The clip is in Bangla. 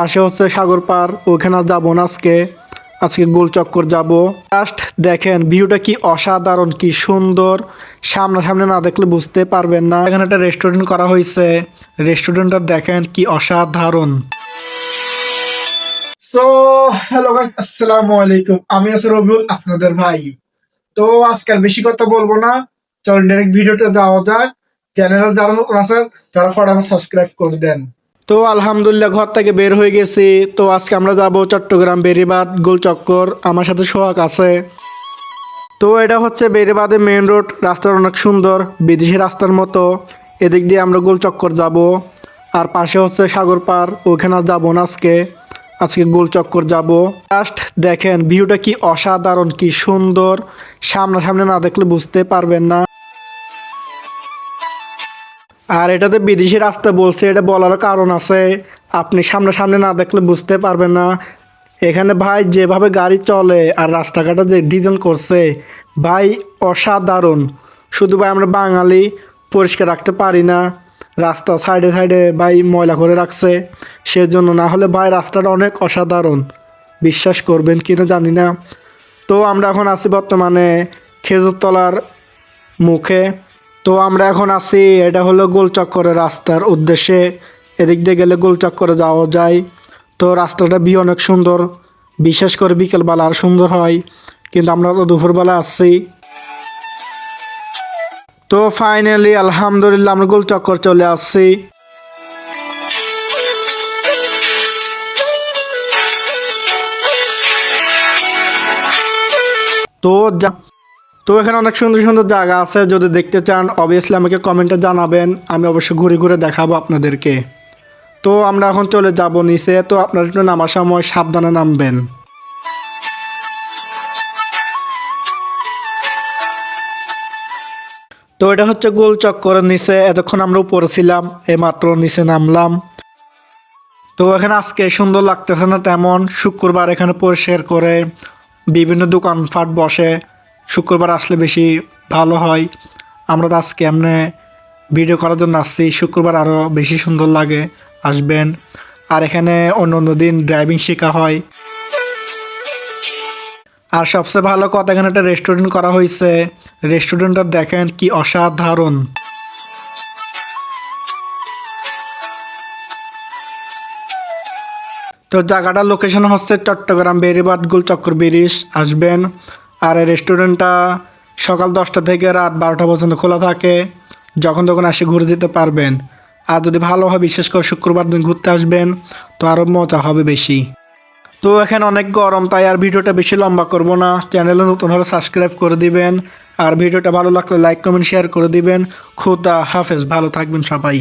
পাশে হচ্ছে সাগর পার, ওখানে যাবো না আজকে। আজকে গোল চক্কর যাব। জাস্ট দেখেন ভিউটা কি অসাধারণ, কি সুন্দর। সামনাসামনি না দেখলে বুঝতে পারবেন না। এখানে একটা রেস্টুরেন্ট করা হয়েছে, রেস্টুরেন্টটা দেখেন কি অসাধারণ। সো হ্যালো গাইস, আসসালামু আলাইকুম। আমি আছি রবিউল, আপনাদের ভাই। তো আজকে আর বেশি কথা বলবো না, চলুন ডাইরেক্ট ভিডিওতে যাওয়া যাক। চ্যানেলে যারা নতুন আছেন তারা ফটাফট সাবস্ক্রাইব করে দেন। তো আলহামদুলিল্লাহ ঘর থেকে বের হয়ে গেছি। তো আজকে আমরা যাব চট্টগ্রাম বেড়িবাঁধ গোল চক্কর। আমার সাথে সোহাগ আছে। তো এটা হচ্ছে বেড়িবাঁধের মেইন রোড। রাস্তাটা অনেক সুন্দর, বিদেশি রাস্তার মতো। এদিক দিয়ে আমরা গোল চক্কর যাব। আর পাশে হচ্ছে সাগর পার, ওখানে যাবো না আজকে। আজকে গোল চক্কর যাব। জাস্ট দেখেন ভিউটা কি অসাধারণ, কি সুন্দর। সামনাসামনি না দেখলে বুঝতে পারবেন না। আর এটাতে বিদেশি রাস্তা বলছে, এটা বলার কারণ আছে। আপনি সামনাসামনি না দেখলে বুঝতে পারবেন না। এখানে ভাই যেভাবে গাড়ি চলে আর রাস্তাঘাটে যে ডিজাইন করছে, ভাই অসাধারণ। শুধু ভাই আমরা বাঙালি পরিষ্কার রাখতে পারি না, রাস্তা সাইডে সাইডে ভাই ময়লা করে রাখছে। সেজন্য, না হলে ভাই রাস্তাটা অনেক অসাধারণ। বিশ্বাস করবেন কি না জানি না। তো আমরা এখন আছি বর্তমানে খেজুরতলার মুখে। তো আমরা এখন আছি, এটা হলো গোল চক্করের রাস্তার উদ্দেশ্যে। এদিক দিয়ে গেলে গোল চক্করে যাওয়া যায়। তো রাস্তাটা অনেক সুন্দর, বিশেষ করে বিকেলবেলা আর সুন্দর হয়। কিন্তু আমরা তো দুপুরবেলা আসছি। তো ফাইনালি আলহামদুলিল্লাহ আমরা গোল চক্কর চলে আসছি। তো তো এখানে অনেক সুন্দর সুন্দর জায়গা আছে, যদি দেখতে চান অবভিয়াসলি আমাকে কমেন্টে জানাবেন, আমি অবশ্যই ঘুরে ঘুরে দেখাবো আপনাদেরকে। তো আমরা এখন চলে যাব নিচে। তো আপনারা একটু নামার সময় সাবধানে নামবেন। তো এটা হচ্ছে গোল চক্করের নিচে। এতক্ষণ আমরা উপরে ছিলাম, এইমাত্র নিচে নামলাম। তো এখানে আজকে সুন্দর লাগতেছে না তেমন। শুক্রবার এখানে পরিষ্কার করে বিভিন্ন দোকানপাট বসে। শুক্রবার আসলে বেশি ভালো হয়। আমরা তো আজকে এমনি ভিডিও করার জন্য আসছি, শুক্রবার আরও বেশি সুন্দর লাগে, আসবেন। আর এখানে অন্য অন্য দিন ড্রাইভিং শেখা হয়। আর সবচেয়ে ভালো কথা, এখানে একটা রেস্টুরেন্ট করা হয়েছে, রেস্টুরেন্টটা দেখেন কি অসাধারণ। তো জায়গাটার লোকেশন হচ্ছে চট্টগ্রাম বেড়িবাঁধ গোল চক্কর ব্রিজ, আসবেন। আর এই রেস্টুরেন্টটা সকাল 10টা থেকে রাত 12টা পর্যন্ত খোলা থাকে, যখন তখন এসে ঘুরে যেতে পারবেন। আর যদি ভালো হয়, বিশেষ করে শুক্রবার দিন ঘুরতে আসবেন, তো আরও মজা হবে বেশি। তো এখানে অনেক গরম, তাই আর ভিডিওটা বেশি লম্বা করব না। চ্যানেলে নতুন হলে সাবস্ক্রাইব করে দিবেন। আর ভিডিওটা ভালো লাগলে লাইক কমেন্ট শেয়ার করে দিবেন। খুদা হাফেজ, ভালো থাকবেন সবাই।